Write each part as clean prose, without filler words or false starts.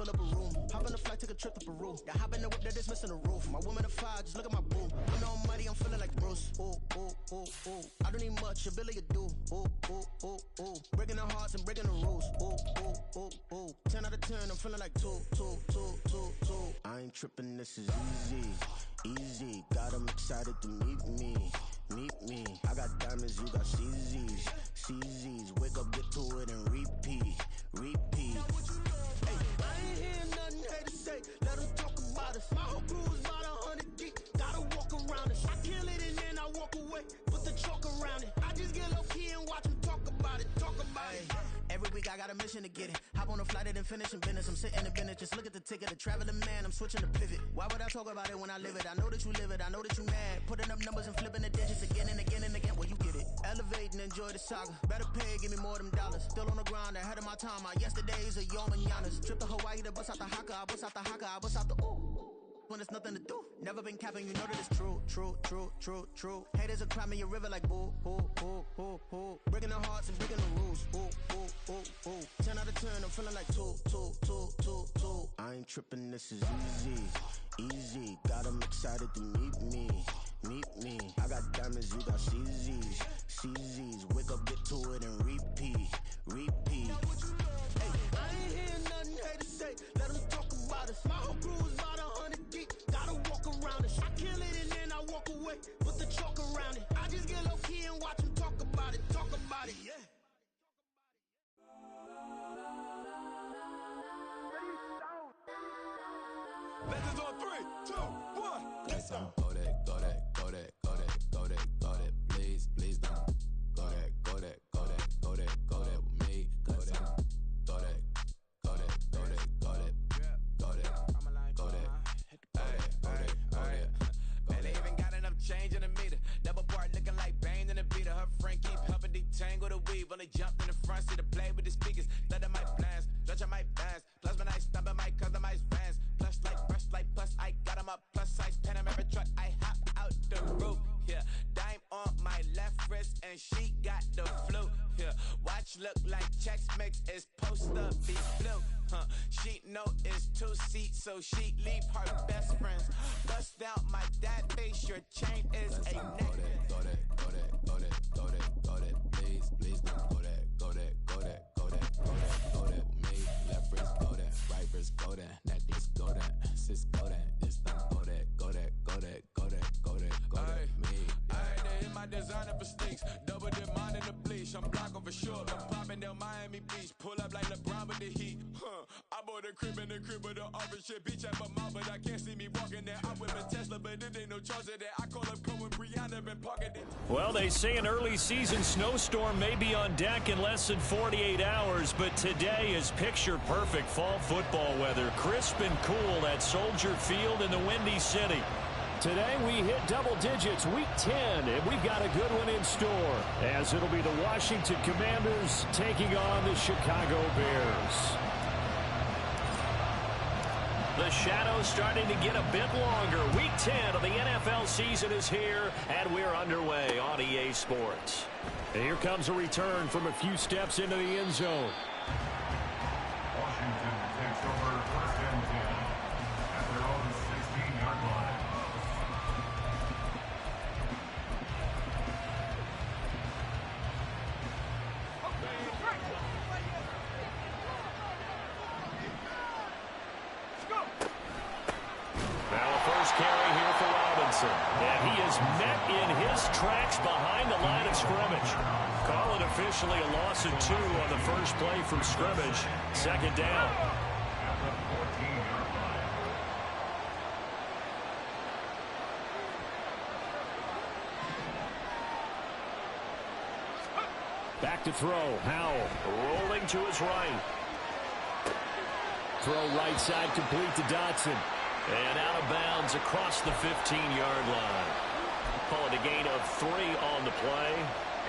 fill up a room. Hop on the flight, take a trip to Peru. The hop in the whip that is missing the roof. My woman a fire, just look at my boo. I'm no money, I'm feeling like Bruce. Ooh, ooh, ooh, ooh. I don't need much, ability to do. Ooh, ooh, ooh, ooh. Breaking the hearts and breaking the rules. Ooh, ooh, ooh, ooh. 10 out of 10, I'm feeling like 2. I ain't tripping, this is easy. Easy, got them excited to meet me. I got diamonds, you got CZs. Wake up, get to it and repeat. Hey, I ain't hearing nothing hate to say. Let them talk about us. My whole crew is about 100 deep. Gotta walk around us. I kill it and then I walk away. Put the chalk around it. I just get low key and watch them talk about it. Every week I got a mission to get it. Hop on a flight and then finish in business. I'm sitting in business. Just look at the ticket. The traveling man. I'm switching the pivot. Why would I talk about it when I live it? I know that you live it. I know that you mad. Putting up numbers and flipping the digits again and again and again. Well, you get it. Elevate and enjoy the saga. Better pay, give me more than dollars. Still on the grind, ahead of my time. My yesterdays are your mananas. Trip to Hawaii to bust out the haka. I bust out the haka. I bust out the ooh. When there's nothing to do. Never been capping, you know that it's true. Haters are climbing your river like boo. Breaking the hearts and breaking the rules. Ooh. 10 out of 10, I'm feeling like 2. I ain't tripping, this is easy. Got them excited to meet me. I got diamonds, you got CZs. Wake up, get to it and repeat. Hey, I ain't hearing nothing hate to say. Let them talk about us. My whole crew is about 100 deep. Gotta walk around us. I kill it and then I walk away. Put the chalk around it. I just get low key and watch them talk about it. Yeah. Legends on 3, 2, 1. Let's go that. Please don't. Go that with me. Go that. Man, they even got enough change in the meter. Double part looking like Bane in the beater. Her friend keep helping detangle the weave. Only jumped in the front seat to play with the speakers. Let my plans, stretch on my bands. Plus when I stumble, I might customize fans. Plus I got them up. Plus size Panamera truck, I hop out the roof. Yeah, dime on my left wrist and she got the flu. Yeah, watch look like Chex Mix is supposed to be blue. She know it's 2 seats, so she leave her best friends. Bust down my dad face, your chain is a necklace. Go that. Please don't go that. Go that with me. Left wrist, go that. Right wrist, go that. Necklace, go that. Sis, go that. This don't go that. Go that. Me. I had to hit my designer for sneaks. Double the mine in the bleach. I'm blocking for sure. I'm popping down Miami Beach. Pull up like LeBron with the heat. I bought a crib in the crib with the orange shit. Beach at my mouth, but I can't see me walking there. I'm with a Tesla, but it ain't no charge of that. I call up Cohen Brianna been parking it. Well, they say an early season snowstorm may be on deck in less than 48 hours, but today is picture-perfect fall football weather. Crisp and cool at Soldier Field in the Windy City. Today we hit double digits, week 10, and we've got a good one in store, as it'll be the Washington Commanders taking on the Chicago Bears. The shadow's starting to get a bit longer. Week 10 of the NFL season is here, and we're underway on EA Sports. And here comes a return from a few steps into the end zone. Washington takes over first and 10 at their own 16-yard line. Now a first carry here for Robinson. And he is met in his tracks behind the line of scrimmage. Call it officially a loss of 2 on the first play from scrimmage. Second down. At the 14-yard line. Back to throw. Howell rolling to his right. Throw right side complete to Dotson. And out of bounds across the 15-yard line. Call it a gain of 3 on the play.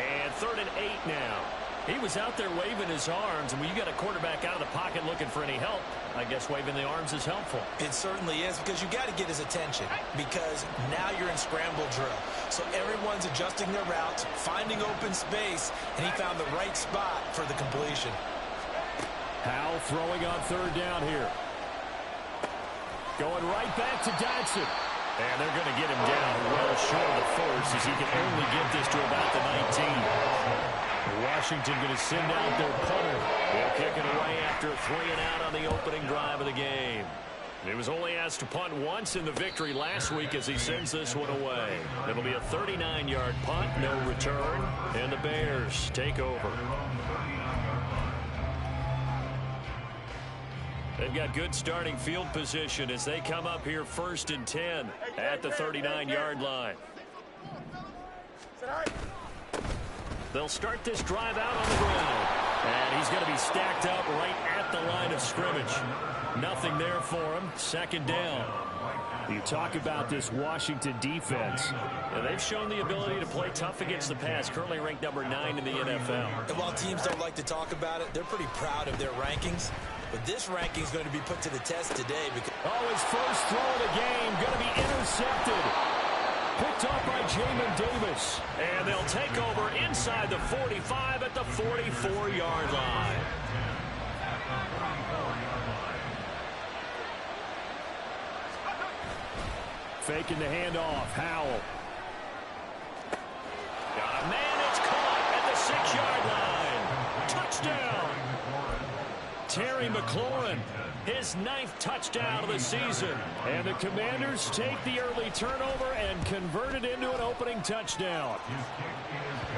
And 3rd and 8 now. He was out there waving his arms, and when you got a quarterback out of the pocket looking for any help, I guess waving the arms is helpful. It certainly is, because you got to get his attention, because now you're in scramble drill. So everyone's adjusting their routes, finding open space, and he found the right spot for the completion. Howell throwing on 3rd down here. Going right back to Dodson. And they're going to get him down well short of the force as he can only get this to about the 19. Washington going to send out their punter. They'll kick it away after a 3-and-out on the opening drive of the game. He was only asked to punt once in the victory last week as he sends this one away. It'll be a 39-yard punt, no return, and the Bears take over. They've got good starting field position as they come up here 1st and 10 at the 39-yard line. They'll start this drive out on the ground. And he's going to be stacked up right at the line of scrimmage. Nothing there for him. 2nd down. You talk about this Washington defense. And they've shown the ability to play tough against the pass. Currently ranked number 9 in the NFL. And while teams don't like to talk about it, they're pretty proud of their rankings. But this ranking is going to be put to the test today. Because his first throw of the game going to be intercepted. Picked up by Jamin Davis. And they'll take over inside the 45 at the 44-yard line. Faking the handoff. Howell. Got a man. It's caught at the 6-yard line. Touchdown. Terry McLaurin. His 9th touchdown of the season. And the Commanders take the early turnover and convert it into an opening touchdown.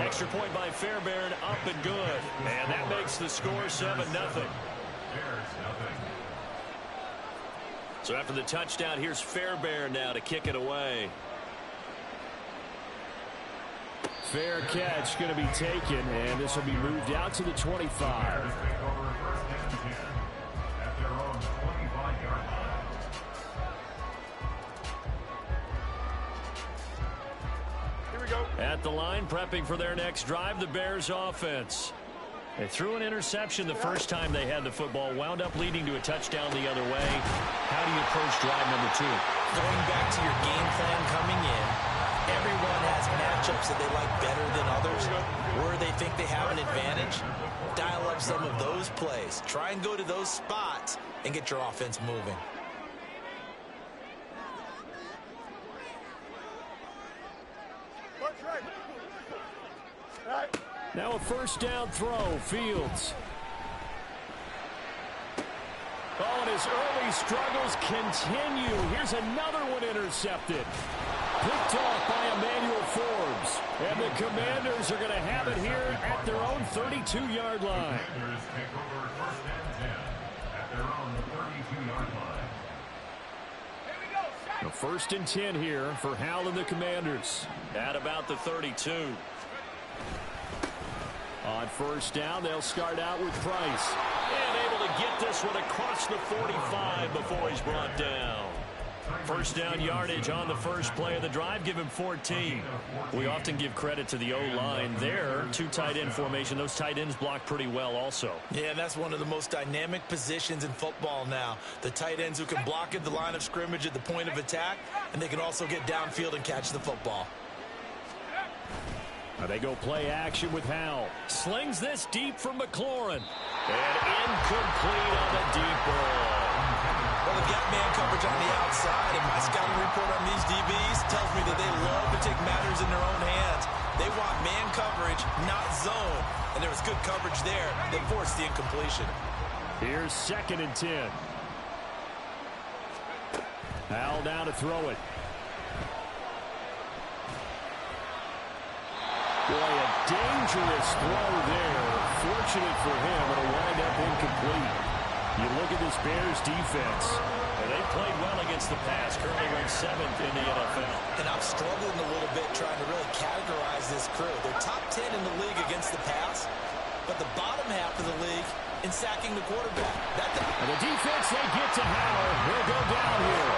Extra point by Fairbairn, up and good. And that makes the score 7-0. So after the touchdown, here's Fairbairn now to kick it away. Fair catch going to be taken, and this will be moved out to the 25. At the line, prepping for their next drive, the Bears offense. They threw an interception the first time they had the football, wound up leading to a touchdown the other way. How do you approach drive number 2? Going back to your game plan coming in, everyone has matchups that they like better than others, where they think they have an advantage. Dial up some of those plays. Try and go to those spots and get your offense moving. Now a 1st down throw, Fields. Oh, and his early struggles continue. Here's another one intercepted. Picked off by Emmanuel Forbes. And the Commanders are going to have it here at their own 32-yard line. A 1st and 10 here for Howell and the Commanders. At about the 32. On 1st down, they'll start out with Price. And able to get this one across the 45 before he's brought down. 1st down yardage on the first play of the drive. Give him 14. We often give credit to the O-line there. 2 tight end formation. Those tight ends block pretty well also. Yeah, and that's one of the most dynamic positions in football now. The tight ends who can block at the line of scrimmage at the point of attack, and they can also get downfield and catch the football. Now they go play action with Howell. Slings this deep from McLaurin. And incomplete on the deep ball. Well, they've got man coverage on the outside, and my scouting report on these DBs tells me that they love to take matters in their own hands. They want man coverage, not zone. And there was good coverage there that forced the incompletion. Here's 2nd and 10. Howell now to throw it. Boy, a dangerous throw there. Fortunate for him, it'll wind up incomplete. You look at this Bears defense, and they played well against the pass, currently ranked 7th in the NFL. And I'm struggling a little bit trying to really categorize this crew. They're top 10 in the league against the pass, but the bottom half of the league in sacking the quarterback. And the defense, they get to Howell. He'll go down here.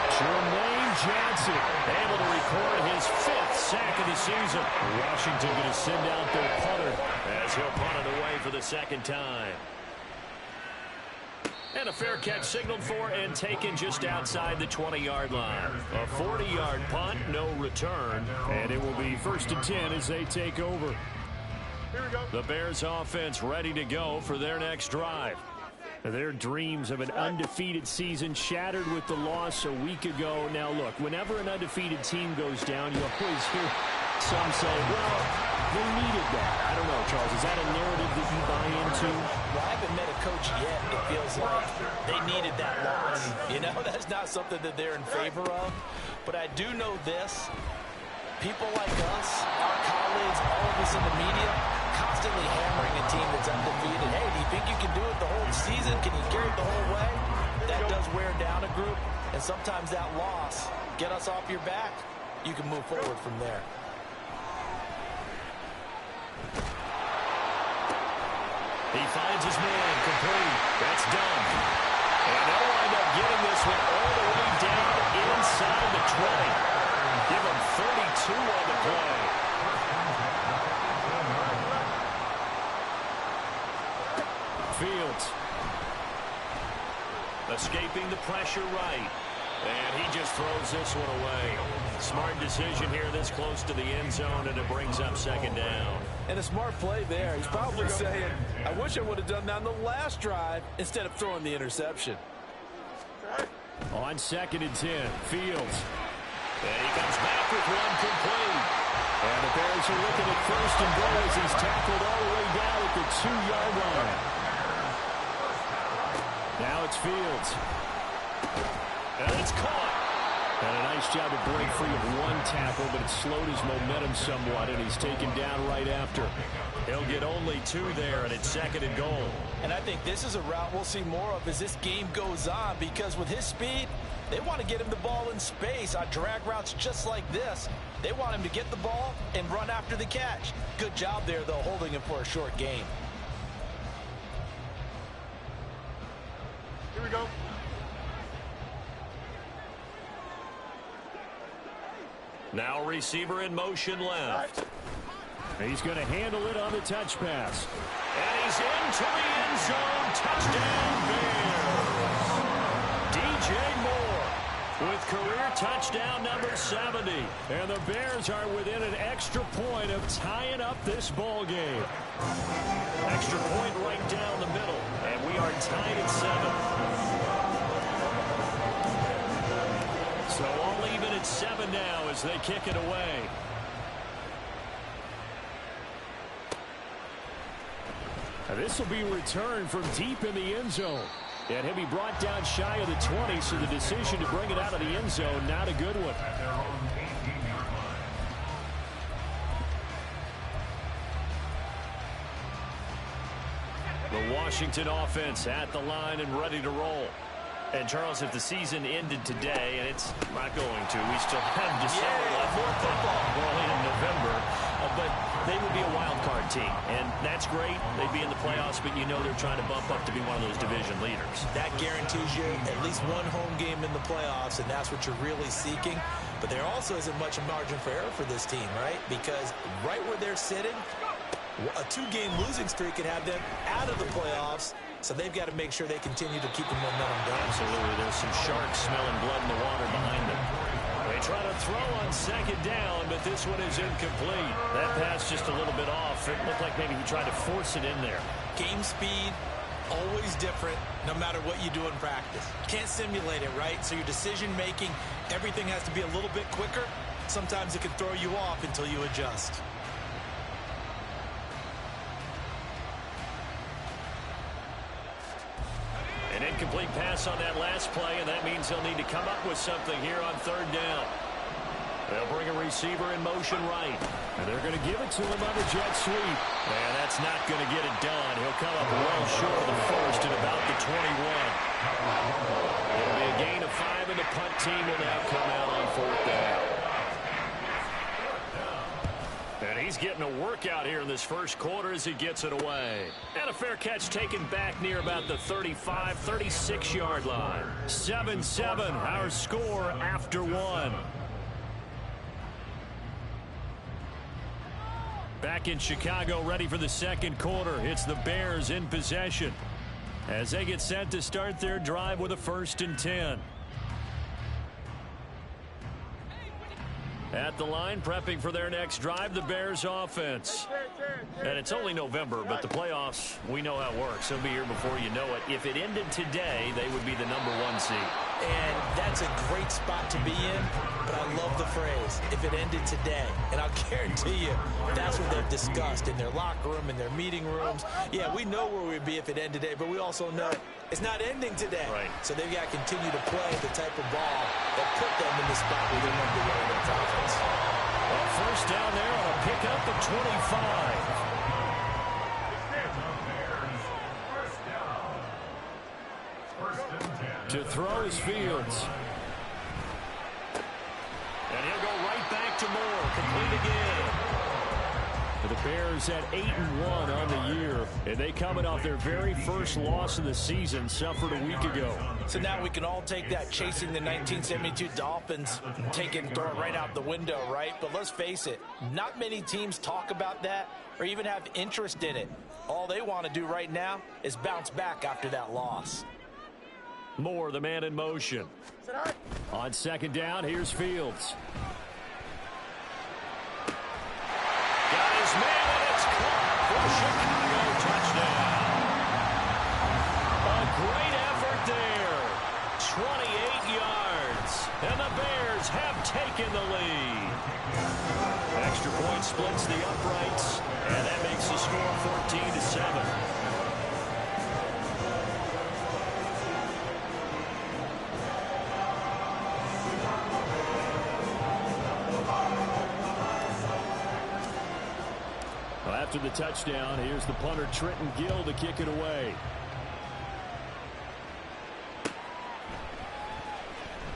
Jermaine Johnson able to record his 5th sack of the season. Washington going to send out their punter as he'll punt it away for the 2nd time. And a fair catch signaled for and taken just outside the 20-yard line. A 40-yard punt, no return, and it will be 1st and 10 as they take over. Here we go. The Bears offense ready to go for their next drive. Their dreams of an undefeated season shattered with the loss a week ago. Now, look, whenever an undefeated team goes down, you always hear some say, well, they needed that. I don't know, Charles. Is that a narrative that you buy into? Well, I haven't met a coach yet that feels like they needed that loss. You know, that's not something that they're in favor of. But I do know this. People like us, our colleagues, all of us in the media, constantly hammering a team that's undefeated. Hey, do you think you can do it the whole season? Can you carry it the whole way? That does wear down a group, and sometimes that loss, get us off your back, you can move forward from there. He finds his man, complete. That's done. And they'll wind up getting this one all the way down inside the 20. Give him 32 on the play. Fields. Escaping the pressure right. And he just throws this one away. Smart decision here this close to the end zone, and it brings up second down. And a smart play there. He's probably saying, I wish I would have done that on the last drive instead of throwing the interception. On 2nd and 10, Fields. And he comes back with one complete. And the Bears are looking at 1st and goal as he's tackled all the way down at the 2-yard line. Now it's Fields. And it's caught. And a nice job to break free of one tackle, but it slowed his momentum somewhat, and he's taken down right after. He'll get only 2 there, and it's 2nd and goal. And I think this is a route we'll see more of as this game goes on, because with his speed, they want to get him the ball in space on drag routes just like this. They want him to get the ball and run after the catch. Good job there, though, holding him for a short gain. Here we go. Now receiver in motion left. He's going to handle it on the touch pass. And he's into the end zone. Touchdown, Bears. DJ Moore with career touchdown number 70. And the Bears are within an extra point of tying up this ball game. Extra point right down the middle. And we are tied at 7. So all even at 7 now as they kick it away. This will be returned from deep in the end zone. And he'll be brought down shy of the 20, so the decision to bring it out of the end zone, not a good one. At their own 18-yard line. The Washington offense at the line and ready to roll. And, Charles, if the season ended today, and it's not going to, we still have December left. More football. Well, in November. But they would be a wild card team. And that's great. They'd be in the playoffs, but you know they're trying to bump up to be one of those division leaders. That guarantees you at least one home game in the playoffs, and that's what you're really seeking. But there also isn't much margin for error for this team, right? Because right where they're sitting, a 2-game losing streak could have them out of the playoffs. So they've got to make sure they continue to keep the momentum going. Absolutely. There's some sharks smelling blood in the water behind them. They try to throw on 2nd down, but this one is incomplete. That pass just a little bit off. It looked like maybe he tried to force it in there. Game speed, always different, no matter what you do in practice. Can't simulate it, right? So your decision-making, everything has to be a little bit quicker. Sometimes it can throw you off until you adjust. An incomplete pass on that last play, and that means they'll need to come up with something here on 3rd down. They'll bring a receiver in motion right, and they're going to give it to him on the jet sweep. And that's not going to get it done. He'll come up well short of the first at about the 21. It'll be a gain of 5, and the punt team will now come out on 4th down. And he's getting a workout here in this first quarter as he gets it away. And a fair catch taken back near about the 35, 36-yard line. 7-7, our score after 1. Back in Chicago, ready for the 2nd quarter. It's the Bears in possession as they get set to start their drive with a 1st and 10. At the line, prepping for their next drive, the Bears offense. And it's only November, but the playoffs, we know how it works. They'll be here before you know it. If it ended today, they would be the #1 seed. And that's a great spot to be in, but I love the phrase, if it ended today. And I'll guarantee you, that's what they've discussed in their locker room, in their meeting rooms. Yeah, we know where we'd be if it ended today, but we also know it's not ending today. Right. So they've got to continue to play the type of ball that put them in the spot where they're #1 in their conference. Well, first down there on a pickup at 25. To throw is Fields. And he'll go right back to Moore. Complete again. The Bears at 8-1 on the year. And they coming off their very first loss of the season, suffered a week ago. So now we can all take that chasing the 1972 Dolphins and take it and throw it right out the window, right? But let's face it, not many teams talk about that or even have interest in it. All they want to do right now is bounce back after that loss. Moore, the man in motion. On second down, here's Fields. Got his man, and it's caught for Chicago. Touchdown. A great effort there. 28 yards. And the Bears have taken the lead. Extra point splits the uprights, and that makes the score 14-7. After the touchdown, here's the punter Trenton Gill to kick it away.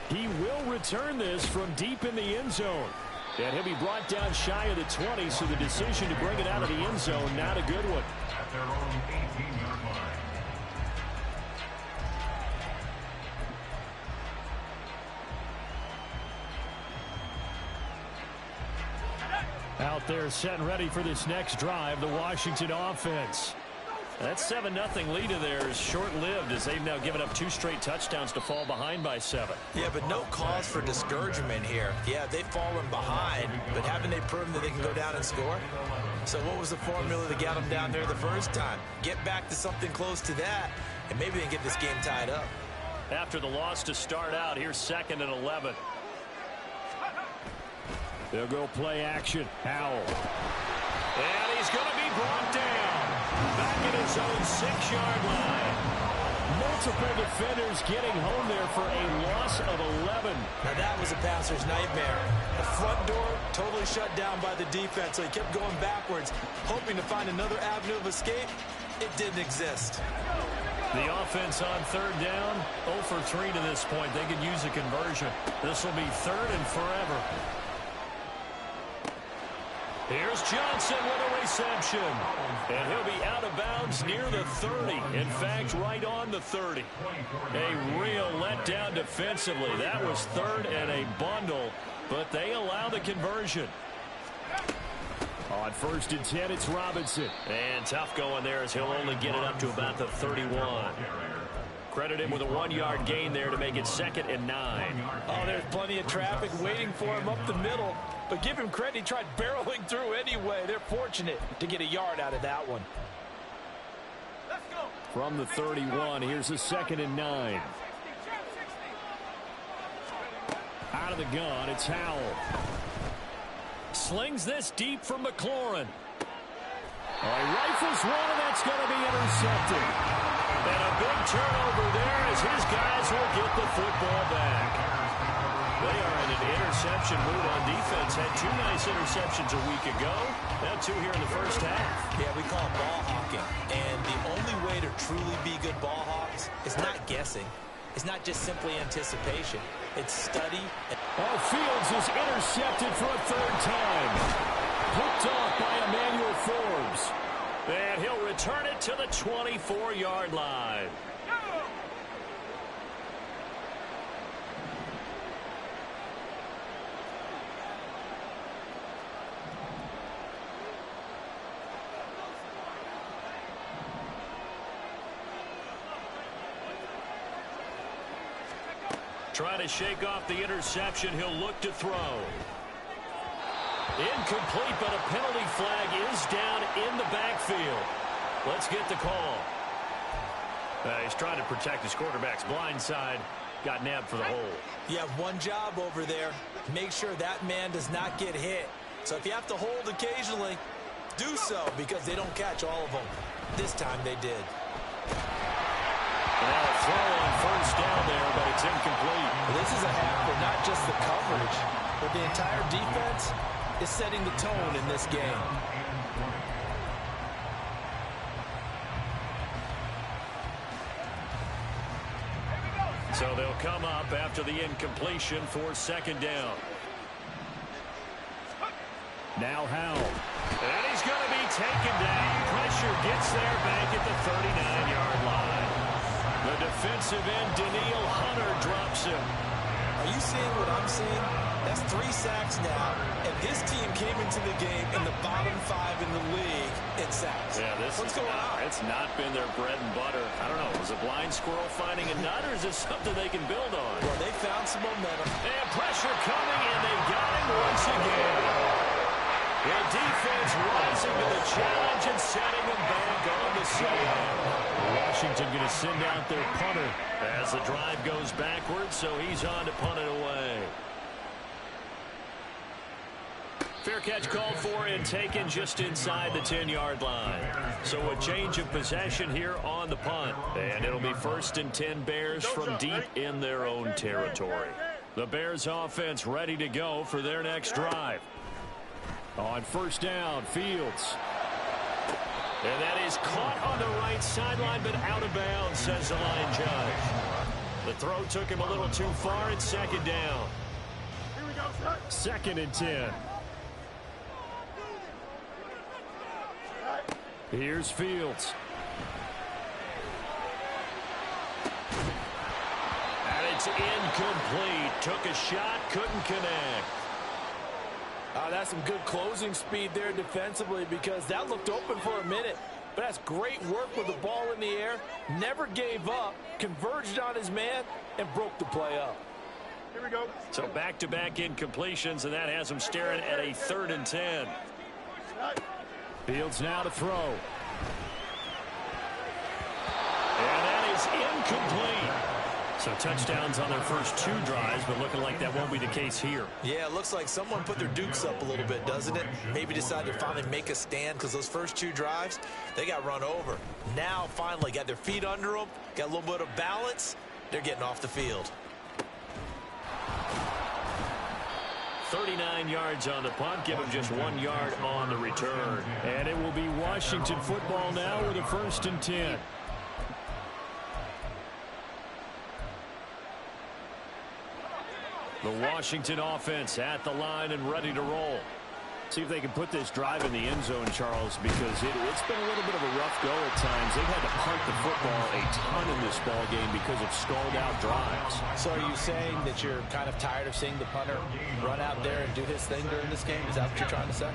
He will return this from deep in the end zone. And he'll be brought down shy of the 20, so the decision to bring it out of the end zone, not a good one. At their own 18-yard line. Out there set and ready for this next drive, the Washington offense. That 7-0 lead of theirs is short-lived as they've now given up 2 straight touchdowns to fall behind by 7. Yeah, but no cause for discouragement here. Yeah, they've fallen behind, but haven't they proven that they can go down and score? So what was the formula that got them down there the first time? Get back to something close to that, and maybe they can get this game tied up. After the loss to start out, here's 2nd and 11. They'll go play action. Howell. And he's going to be brought down. Back at his own 6-yard line. Multiple defenders getting home there for a loss of 11. Now that was a passer's nightmare. The front door totally shut down by the defense, so he kept going backwards, hoping to find another avenue of escape. It didn't exist. The offense on 3rd down, 0 for 3 to this point. They could use a conversion. This will be 3rd and forever. Here's Johnson with a reception. And he'll be out of bounds near the 30. In fact, right on the 30. A real letdown defensively. That was 3rd and a bundle, but they allow the conversion. On 1st and 10, it's Robinson. And tough going there as he'll only get it up to about the 31. Credit him with a 1-yard gain there to make it 2nd and 9. Oh, there's plenty of traffic waiting for him up the middle. But give him credit, he tried barreling through anyway. They're fortunate to get a yard out of that one. Let's go. From the 31, here's a 2nd and 9. Out of the gun, it's Howell. Slings this deep from McLaurin. He rifles one, and that's going to be intercepted. And a big turnover there as his guys will get the football back. They are in an interception mood on defense. Had 2 nice interceptions a week ago. Now 2 here in the first half. Yeah, we call it ball hawking. And the only way to truly be good ball hawks is not guessing. It's not just simply anticipation. It's study. Fields is intercepted for a 3rd time. Picked off by Emmanuel Forbes. And he'll return it to the 24-yard line. Trying to shake off the interception. He'll look to throw. Incomplete, but a penalty flag is down in the back. backfield. Let's get the call. He's trying to protect his quarterback's blind side. Got nabbed for the hole. You have one job over there. Make sure that man does not get hit. So if you have to hold occasionally, do so, because they don't catch all of them. This time they did. Now a throw on first down there, but it's incomplete. This is a half for not just the coverage, but the entire defense is setting the tone in this game. So they'll come up after the incompletion for second down. Now Howell. And he's going to be taken down. Pressure gets there back at the 39-yard line. The defensive end, Daniil Hunter, drops him. Are you seeing what I'm seeing? That's 3 sacks now, and this team came into the game in the bottom 5 in the league in sacks. Yeah, What's going on? It's not been their bread and butter. I don't know. Was a blind squirrel finding a nut, or is this something they can build on? Well, they found some momentum. And pressure coming, and they got him once again. The defense rising to the challenge and setting them back on the side. Washington going to send out their punter as the drive goes backwards, so he's on to punt it away. Fair catch called for and taken just inside the 10-yard line. So a change of possession here on the punt. And it'll be 1st and 10 Bears from deep in their own territory. The Bears offense ready to go for their next drive. On first down, Fields. And that is caught on the right sideline, but out of bounds, says the line judge. The throw took him a little too far. It's second down. 2nd and 10. Here's Fields. And it's incomplete. Took a shot, couldn't connect. That's some good closing speed there defensively, because that looked open for a minute. But that's great work with the ball in the air. Never gave up, converged on his man, and broke the play up. Here we go. So back-to-back incompletions, and that has him staring at a 3rd and 10. Fields now to throw. And that is incomplete. So touchdowns on their first 2 drives, but looking like that won't be the case here. Yeah, it looks like someone put their dukes up a little bit, doesn't it? Maybe decided to finally make a stand, because those first 2 drives, they got run over. Now, finally, got their feet under them, got a little bit of balance. They're getting off the field. 39 yards on the punt, give him just 1 yard on the return. And it will be Washington football now with a 1st and 10. The Washington offense at the line and ready to roll. See if they can put this drive in the end zone, Charles, because it's been a little bit of a rough go at times. They've had to punt the football a ton in this ball game because of stalled-out drives. So are you saying that you're kind of tired of seeing the punter run out there and do his thing during this game? Is that what you're trying to say?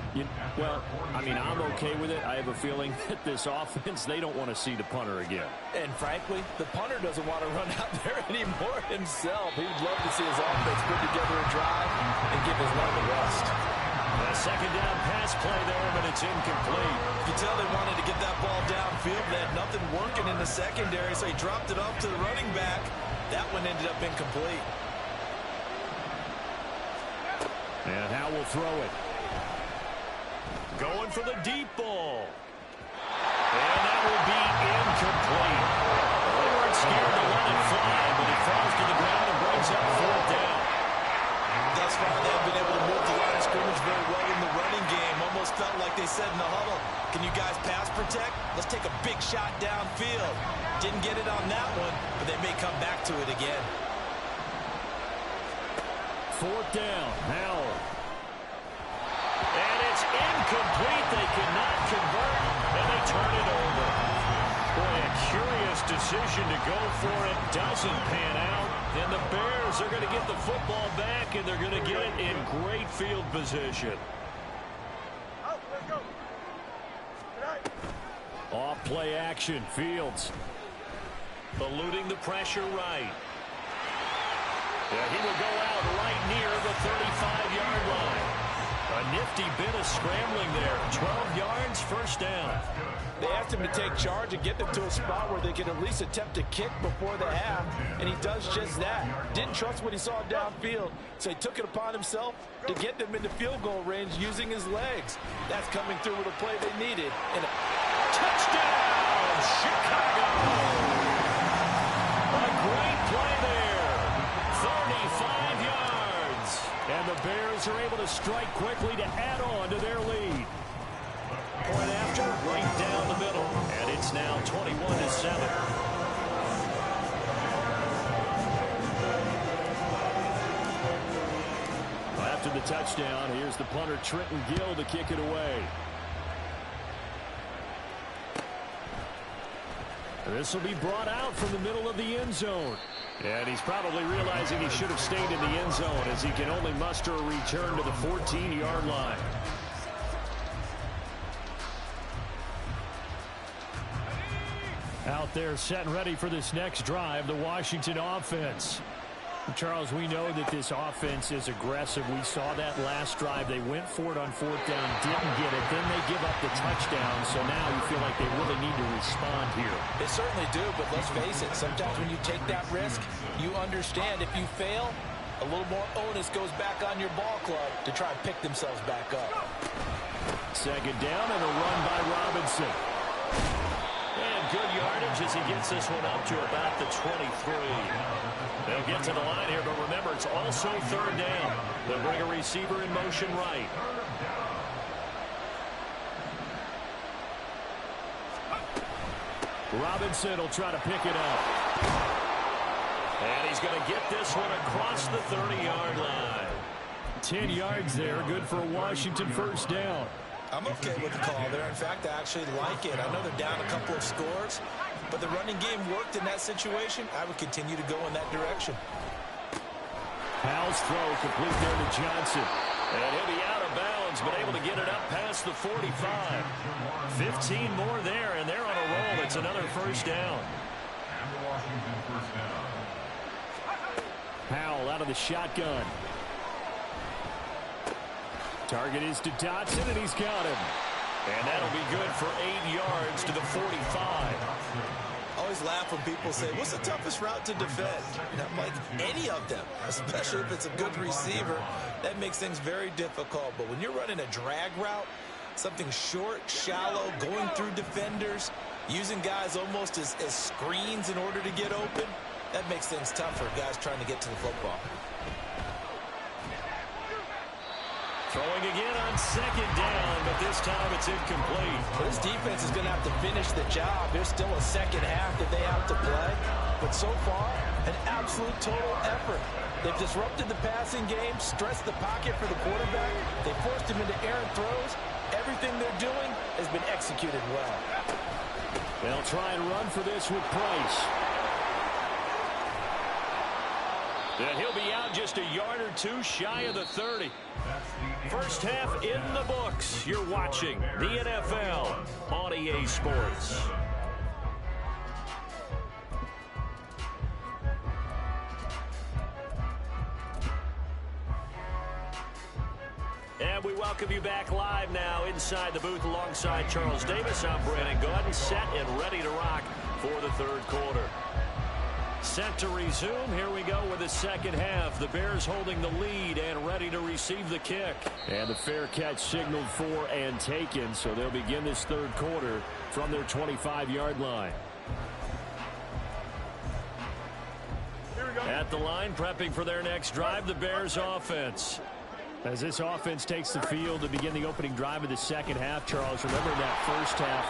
Well, I mean, I'm okay with it. I have a feeling that this offense, they don't want to see the punter again. And frankly, the punter doesn't want to run out there anymore himself. He would love to see his offense put together a drive and give his line a rest. A second down pass play there, but it's incomplete. You can tell they wanted to get that ball downfield. They had nothing working in the secondary, so he dropped it off to the running back. That one ended up incomplete. And Howell will throw it. Going for the deep ball. And that will be incomplete. They weren't scared to let it fly, but it falls to the ground and brings up 4th down. Thus far, they've been able to move the line of scrimmage very well in the running game. Almost felt like they said in the huddle, can you guys pass protect? Let's take a big shot downfield. Didn't get it on that one, but they may come back to it again. 4th down, Howell. And it's incomplete. They cannot convert, and they turn it over. Boy, a curious decision to go for it. Doesn't pan out. And the Bears are going to get the football back, and they're going to get it in great field position. Off play action, Fields. Eluding the pressure right. Yeah, he will go out right near the 35-yard line. A nifty bit of scrambling there. 12 yards, first down. They asked him to take charge and get them to a spot where they can at least attempt to kick before the half, and he does just that. Didn't trust what he saw downfield, so he took it upon himself to get them into field goal range using his legs. That's coming through with a play they needed. And a touchdown, Chicago! A great play there. 35 yards. And the Bears are able to strike quickly to add on to their lead. Point after, right down the middle. And it's now 21-7. After the touchdown, here's the punter Trenton Gill to kick it away. This will be brought out from the middle of the end zone. And he's probably realizing he should have stayed in the end zone as he can only muster a return to the 14-yard line. Out there set and ready for this next drive, the Washington offense. Charles, we know that this offense is aggressive. We saw that last drive. They went for it on fourth down, didn't get it. Then they give up the touchdown. So now you feel like they really need to respond here. They certainly do, but let's face it. Sometimes when you take that risk, you understand if you fail, a little more onus goes back on your ball club to try and pick themselves back up. Second down and a run by Robinson. And good yardage as he gets this one up to about the 23. They'll get to the line here, but remember, it's also third down. They'll bring a receiver in motion right. Robinson will try to pick it up. And he's going to get this one across the 30-yard line. 10 yards there, good for a Washington first down. I'm okay with the call there. In fact, I actually like it. I know they're down a couple of scores, but the running game worked in that situation. I would continue to go in that direction. Howell's throw complete there to Johnson. And he'll be out of bounds, but able to get it up past the 45. 15 more there, and they're on a roll. It's another first down. Howell out of the shotgun. Target is to Dotson, and he's got him. And that'll be good for 8 yards to the 45. I always laugh when people say, what's the toughest route to defend? And I'm like, any of them, especially if it's a good receiver. That makes things very difficult. But when you're running a drag route, something short, shallow, going through defenders, using guys almost as screens in order to get open, that makes things tough for guys trying to get to the football. Throwing again on second down, but this time it's incomplete. This defense is going to have to finish the job. There's still a second half that they have to play. But so far, an absolute total effort. They've disrupted the passing game, stressed the pocket for the quarterback. They forced him into errant throws. Everything they're doing has been executed well. They'll try and run for this with Price. And he'll be out just a yard or two shy of the 30. First half in the books. You're watching the NFL on EA Sports. And we welcome you back live now inside the booth alongside Charles Davis. I'm Brandon Gaudin, set and ready to rock for the third quarter. Set to resume. Here we go with the second half. The Bears holding the lead and ready to receive the kick. And the fair catch signaled for and taken, so they'll begin this third quarter from their 25-yard line. At the line, prepping for their next drive, the Bears offense. As this offense takes the field to begin the opening drive of the second half, Charles, remember that first half,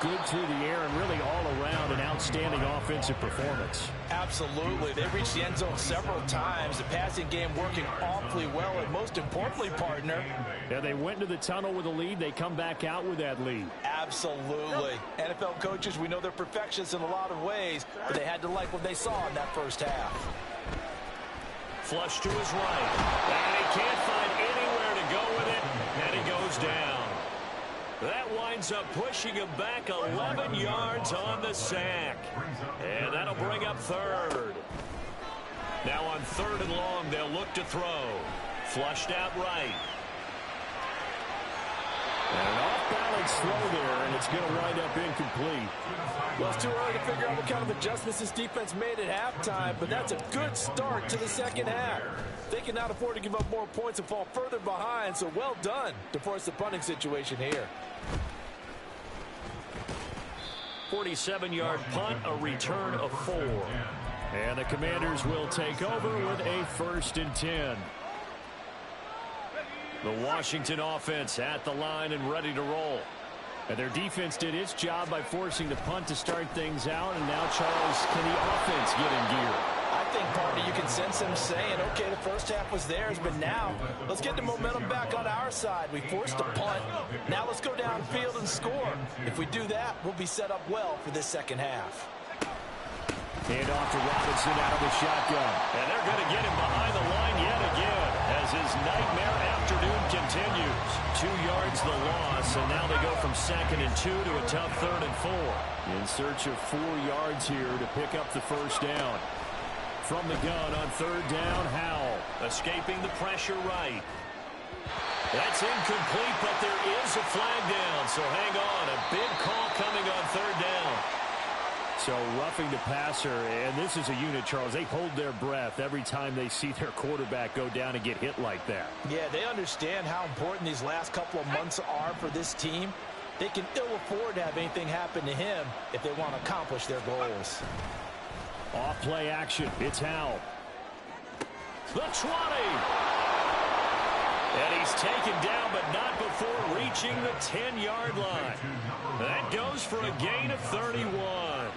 good through the air and really all around an outstanding offensive performance. Absolutely. They reached the end zone several times. The passing game working awfully well, and most importantly, partner. Yeah, they went into the tunnel with a lead. They come back out with that lead. Absolutely. NFL coaches, we know they're perfectionists in a lot of ways, but they had to like what they saw in that first half. Flush to his right. And he can't find anywhere to go with it, and he goes down. That winds up pushing him back 11 yards on the sack. And that'll bring up third. Now on third and long, they'll look to throw. Flushed out right. And an off-balance throw there, and it's going to wind up incomplete. Well, it's too early to figure out what kind of adjustments this defense made at halftime, but that's a good start to the second half. They cannot afford to give up more points and fall further behind, so well done to force the punting situation here. 47-yard punt, a return of 4. And the Commanders will take over with a 1st and 10. The Washington offense at the line and ready to roll. And their defense did its job by forcing the punt to start things out. And now, Charles, can the offense get in gear? I think, partner, you can sense them saying, okay, the first half was theirs, but now let's get the momentum back on our side. We forced a punt. Now let's go downfield and score. If we do that, we'll be set up well for this second half. Hand off to Robinson out of the shotgun. And they're going to get him behind the line yet again as his nightmare afternoon continues. 2 yards the loss, and now they go from 2nd and 2 to a tough 3rd and 4. In search of 4 yards here to pick up the first down. From the gun on 3rd down, Howell. Escaping the pressure right. That's incomplete, but there is a flag down, so hang on. A big call coming on 3rd down. So roughing the passer, and this is a unit, Charles. They hold their breath every time they see their quarterback go down and get hit like that. Yeah, they understand how important these last couple of months are for this team. They can ill afford to have anything happen to him if they want to accomplish their goals. Off play action. It's Howell. The 20. And he's taken down, but not before reaching the 10-yard line. That goes for a gain of 31.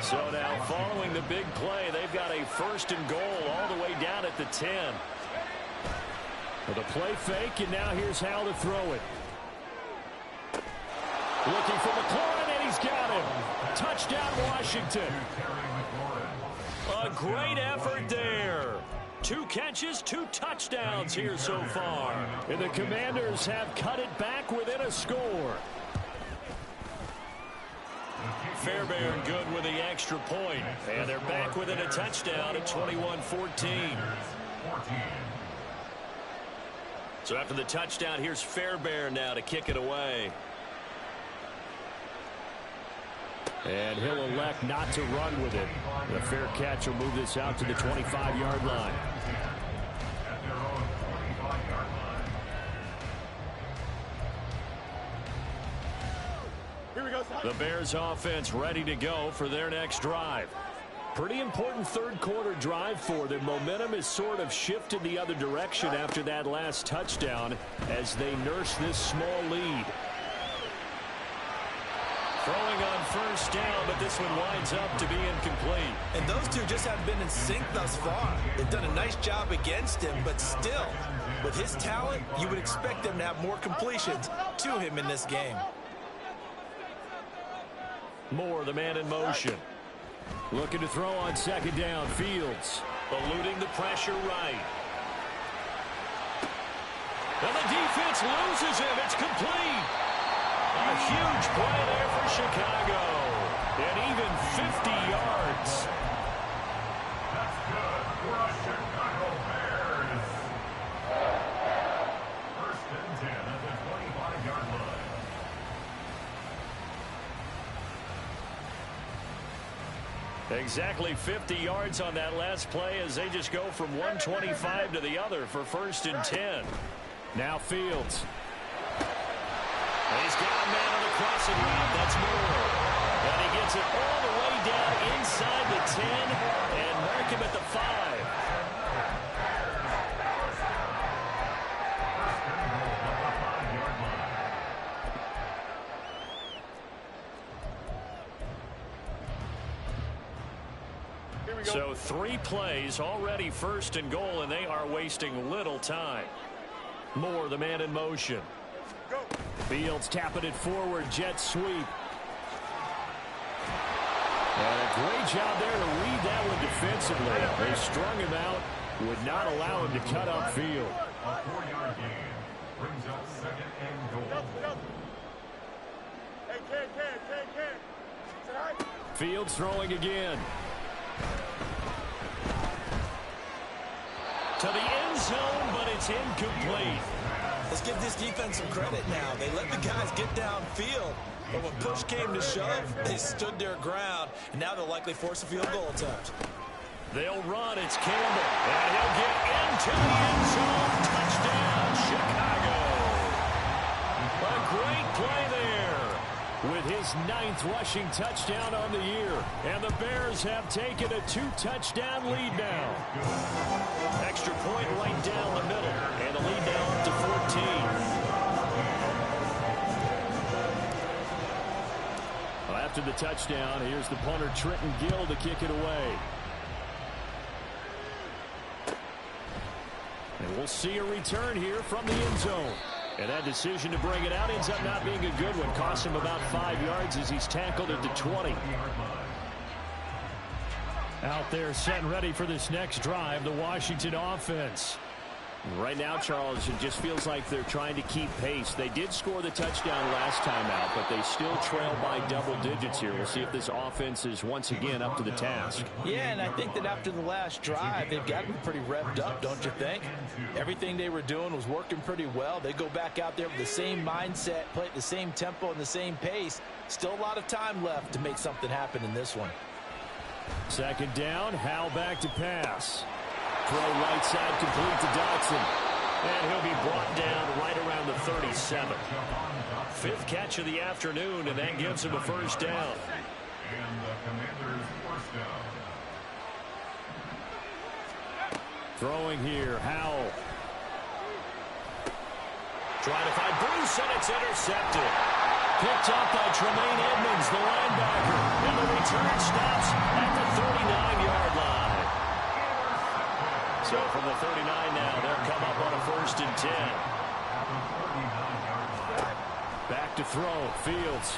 So now, following the big play, they've got a 1st and goal all the way down at the 10. With a play fake, and now here's Howell to throw it. Looking for McLaurin, and he's got him. Touchdown, Washington. A great effort there. 2 catches, 2 touchdowns here so far. And the Commanders have cut it back within a score. Fairbairn good with the extra point. And they're back within a touchdown at 21-14. So after the touchdown, here's Fairbairn now to kick it away. And he'll elect not to run with it. The fair catch will move this out to the 25-yard line. The Bears offense ready to go for their next drive. Pretty important 3rd quarter drive for them. Momentum has sort of shifted the other direction after that last touchdown as they nurse this small lead. Throwing on 1st down, but this one winds up to be incomplete. And those two just haven't been in sync thus far. They've done a nice job against him, but still, with his talent, you would expect them to have more completions to him in this game. Moore, the man in motion. Looking to throw on 2nd down. Fields eluding the pressure right. And the defense loses him. It's complete. A huge play there for Chicago. And even 50 yards. That's good for a Chicago Bears. 1st and 10 at the 25-yard line. Exactly 50 yards on that last play as they just go from 125 to the other for 1st and 10. Now Fields. And he's got a man on the crossing route. That's Moore. And he gets it all the way down inside the 10 and mark him at the 5. So 3 plays already 1st and goal, and they are wasting little time. Moore, the man in motion. Fields tapping it forward, jet sweep. And a great job there to read that one defensively. They strung him out, would not allow him to cut upfield. A 4-yard gain brings up 2nd and goal. Fields throwing again. To the end zone, but it's It's incomplete. Let's give this defense some credit now. They let the guys get downfield, but when push came to shove, they stood their ground, and now they'll likely force a field goal attempt. They'll run. It's Campbell, and he'll get into the end zone. Touchdown, Chicago. A great play there with his 9th rushing touchdown on the year. And the Bears have taken a 2-touchdown lead now. Extra point right down the middle, and the lead now up to 14. Well, after the touchdown, here's the punter Trenton Gill to kick it away. And we'll see a return here from the end zone. And that decision to bring it out ends up not being a good one. Costs him about 5 yards as he's tackled at the 20. Out there set and ready for this next drive, the Washington offense. Right now, Charles, it just feels like they're trying to keep pace. They did score the touchdown last time out, but they still trail by double digits here. We'll see if this offense is once again up to the task. Yeah, and I think that after the last drive, they've gotten pretty revved up, don't you think? Everything they were doing was working pretty well. They go back out there with the same mindset, play at the same tempo and the same pace. Still a lot of time left to make something happen in this one. Second down, Howell back to pass. Throw right side complete to Dotson. And he'll be brought down right around the 37. 5th catch of the afternoon, and that gives him a first down. And the Commanders' first down. Throwing here, Howell. Trying to find Bruce, and it's intercepted. Picked up by Tremaine Edmonds, the linebacker. And the return stops at the 39-yard line. So from the 39 now, they'll come up on a 1st and 10. Back to throw, Fields.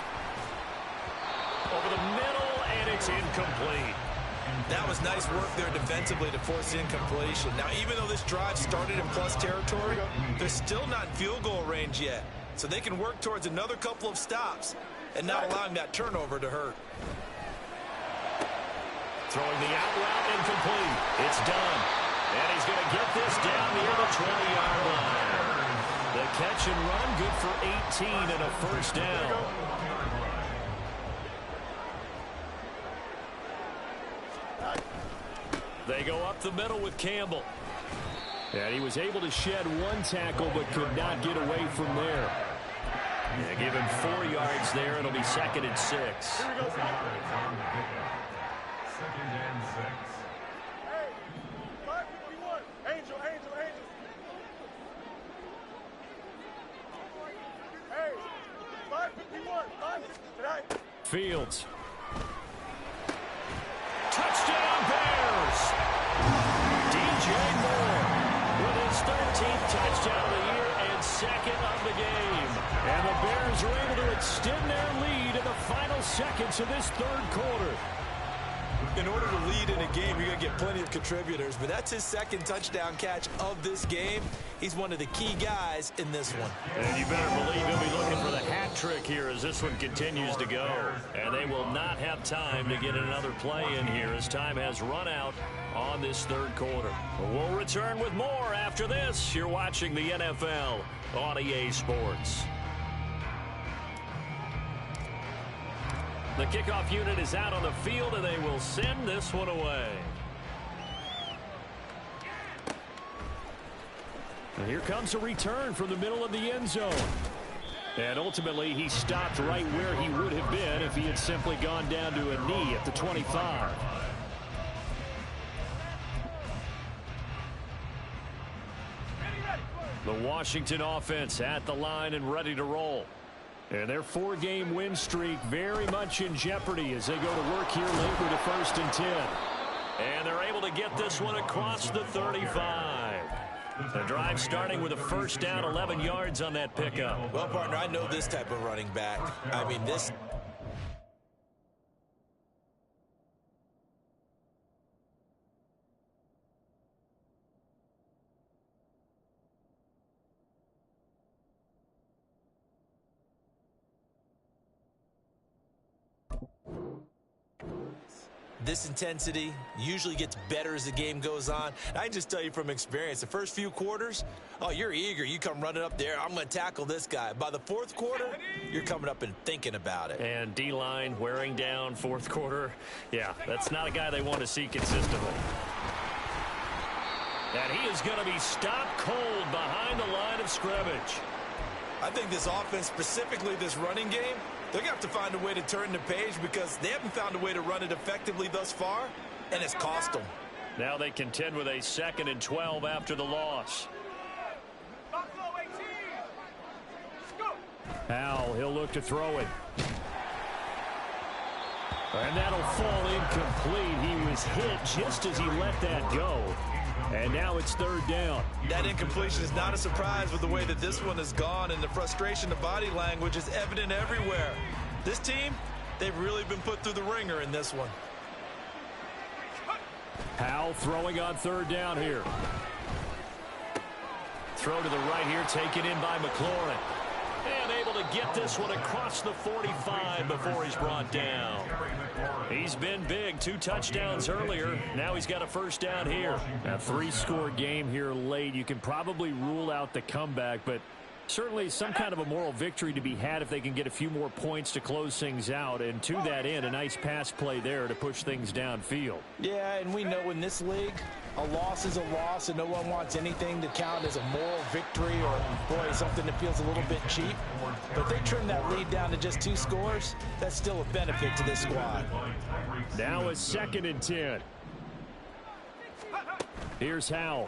Over the middle, and it's incomplete. That was nice work there defensively to force incompletion. Now, even though this drive started in plus territory, they're still not in field goal range yet. So they can work towards another couple of stops and not allowing that turnover to hurt. Throwing the out route incomplete. It's done. And he's going to get this down near the 20-yard line. The catch and run, good for 18 and a first down. They go up the middle with Campbell. And he was able to shed 1 tackle but could not get away from there. Yeah, give him 4 yards there. It'll be 2nd and 6. Here we go. 2nd and 6. Hey, 551. Angel. Hey, 551. 551. Fields. Touchdown Bears! DJ Moore with his 13th touchdown of the year and 2nd of the game. And the Bears are able to extend their lead in the final seconds of this 3rd quarter. In order to lead in a game, you're going to get plenty of contributors, but that's his 2nd touchdown catch of this game. He's one of the key guys in this one. And you better believe he'll be looking for the hat trick here as this one continues to go. And they will not have time to get another play in here as time has run out on this 3rd quarter. We'll return with more after this. You're watching the NFL on EA Sports. The kickoff unit is out on the field, and they will send this one away. And here comes a return from the middle of the end zone. And ultimately, he stopped right where he would have been if he had simply gone down to a knee at the 25. The Washington offense at the line and ready to roll. And their 4-game win streak very much in jeopardy as they go to work here late with a 1st and 10. And they're able to get this one across the 35. The drive starting with a first down, 11 yards on that pickup. Well, partner, I know this type of running back. I mean, this... This intensity usually gets better as the game goes on. And I can just tell you from experience, the first few quarters, oh, you're eager. You come running up there, I'm going to tackle this guy. By the fourth quarter, you're coming up and thinking about it. And D-line wearing down fourth quarter. Yeah, that's not a guy they want to see consistently. And he is going to be stopped cold behind the line of scrimmage. I think this offense, specifically this running game, they're going to have to find a way to turn the page because they haven't found a way to run it effectively thus far, and it's cost them. Now they contend with a 2nd and 12 after the loss. Howell, he'll look to throw it. And that'll fall incomplete. He was hit just as he let that go. And now it's 3rd down. That incompletion is not a surprise with the way that this one has gone, and the frustration, the body language is evident everywhere. This team, they've really been put through the ringer in this one. Howell throwing on 3rd down here. Throw to the right here, taken in by McLaurin. And able to get this one across the 45 before he's brought down. He's been big. 2 touchdowns earlier. Now he's got a 1st down here. A 3-score game here late. You can probably rule out the comeback, but certainly some kind of a moral victory to be had if they can get a few more points to close things out. And to that end, a nice pass play there to push things downfield. Yeah, and we know in this league, a loss is a loss, and no one wants anything to count as a moral victory or, boy, something that feels a little bit cheap. But if they trim that lead down to just 2 scores, that's still a benefit to this squad. Now a 2nd and 10. Here's Howell.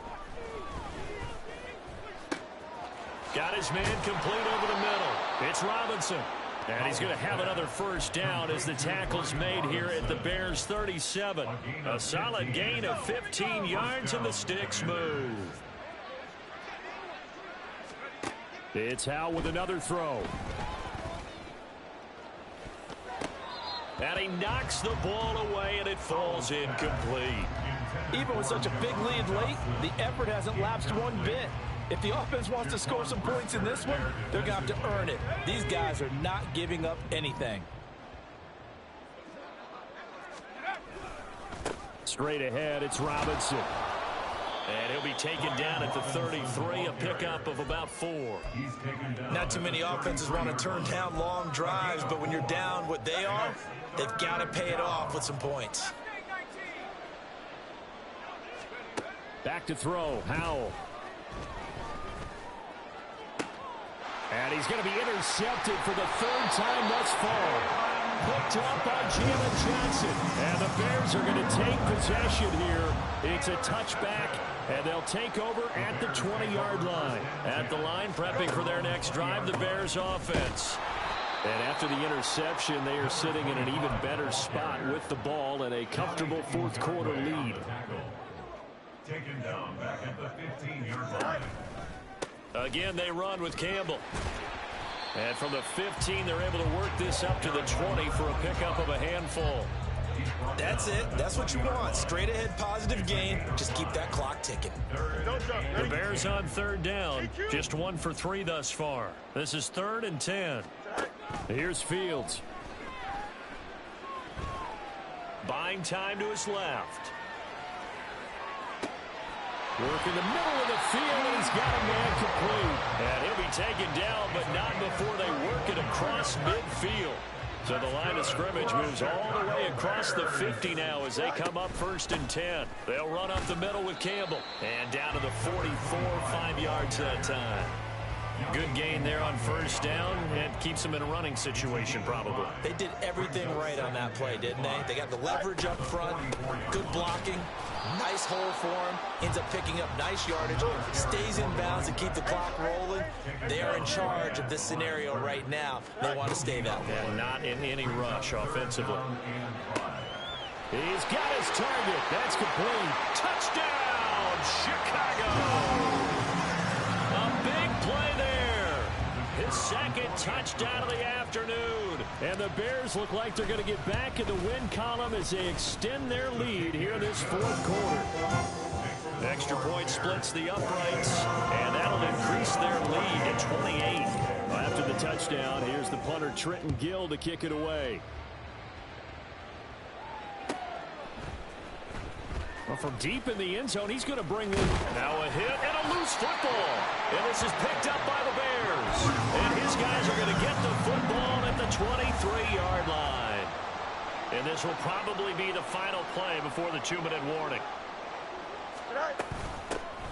Got his man complete over the middle. It's Robinson. And he's going to have another 1st down as the tackle's made here at the Bears' 37. A solid gain of 15 yards and the sticks move. It's Howell with another throw. And he knocks the ball away and it falls incomplete. Even with such a big lead late, the effort hasn't lapsed one bit. If the offense wants to score some points in this one, they're going to have to earn it. These guys are not giving up anything. Straight ahead, it's Robinson. And he'll be taken down at the 33, a pickup of about 4. Not too many offenses want to turn down long drives, but when you're down what they are, they've got to pay it off with some points. Back to throw, Howell. And he's going to be intercepted for the 3rd time thus far. Picked up by Jalen Johnson. And the Bears are going to take possession here. It's a touchback, and they'll take over at the 20-yard line. At the line, prepping for their next drive, the Bears offense. And after the interception, they are sitting in an even better spot with the ball and a comfortable 4th quarter lead. Taken down back at the 15-yard line. Again, they run with Campbell. And from the 15, they're able to work this up to the 20 for a pickup of a handful. That's it. That's what you want. Straight ahead positive gain. Just keep that clock ticking. The Bears on 3rd down. Just 1 for 3 thus far. This is 3rd and 10. Here's Fields. Buying time to his left. Work in the middle of the field, and he's got a man complete. And he'll be taken down, but not before they work it across midfield. So the line of scrimmage moves all the way across the 50 now as they come up 1st and 10. They'll run up the middle with Campbell. And down to the 44, 5 yards that time. Good gain there on 1st down, and keeps them in a running situation probably. They did everything right on that play, didn't they? They got the leverage up front, good blocking, nice hole for him, ends up picking up nice yardage, stays in bounds to keep the clock rolling. They are in charge of this scenario right now. They want to stay that way. And not in any rush offensively. He's got his target. That's complete. Touchdown, Chicago! A big play there. His 2nd touchdown of the afternoon. And the Bears look like they're going to get back in the win column as they extend their lead here in this 4th quarter. Extra point splits the uprights, and that'll increase their lead to 28. After the touchdown, here's the punter Trenton Gill to kick it away. from deep in the end zone, he's going to bring in now a hit and a loose football. And this is picked up by the Bears. And his guys are going to get the football at the 23-yard line. And this will probably be the final play before the 2-minute warning.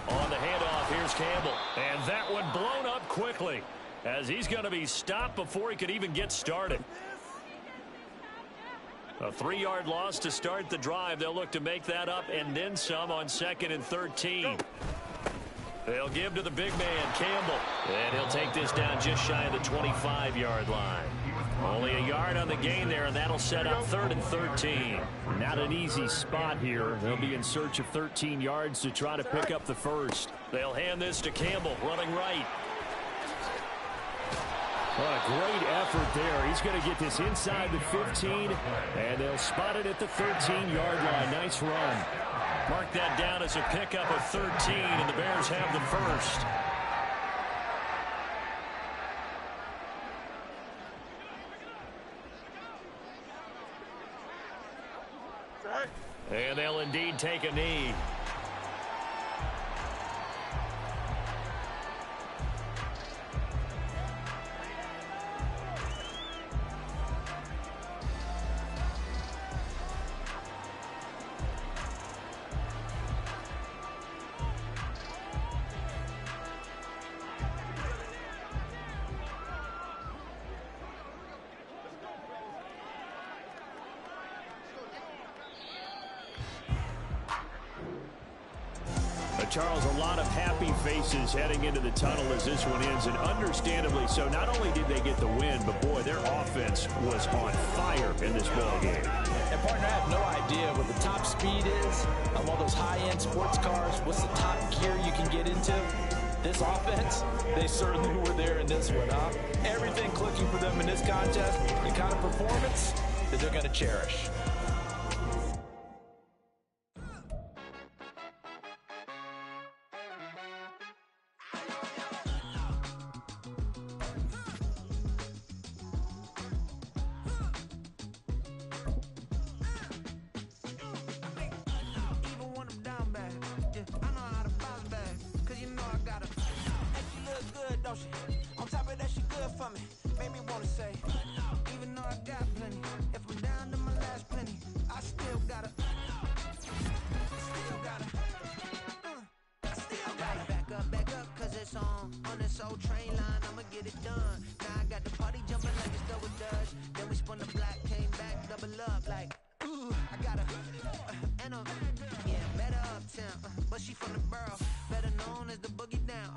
On the handoff, here's Campbell. And that one blown up quickly as he's going to be stopped before he could even get started. A 3-yard loss to start the drive. They'll look to make that up and then some on 2nd and 13. They'll give to the big man, Campbell. And he'll take this down just shy of the 25-yard line. Only a yard on the gain there, and that'll set up 3rd and 13. Not an easy spot here. They'll be in search of 13 yards to try to pick up the first. They'll hand this to Campbell, running right. What a great effort there. He's going to get this inside the 15, and they'll spot it at the 13-yard line. Nice run. Mark that down as a pickup of 13, and the Bears have the first. And they'll indeed take a knee. Charles, a lot of happy faces heading into the tunnel as this one ends, and understandably so. Not only did they get the win, but boy, their offense was on fire in this ball game. And partner, I have no idea what the top speed is on one of those high-end sports cars. What's the top gear you can get into? This offense, they certainly were there in this one, huh? Everything clicking for them in this contest, the kind of performance that they're going to cherish. On top of that, she good for me. Made me wanna say, even though I got plenty, if I'm down to my last penny, I still gotta back up, cause it's on this old train line, I'ma get it done. Now I got the party jumping like it's double dutch. Then we spun the block, came back, double up, like, ooh, I got and better uptown, but she from the borough, better known as the boogie down.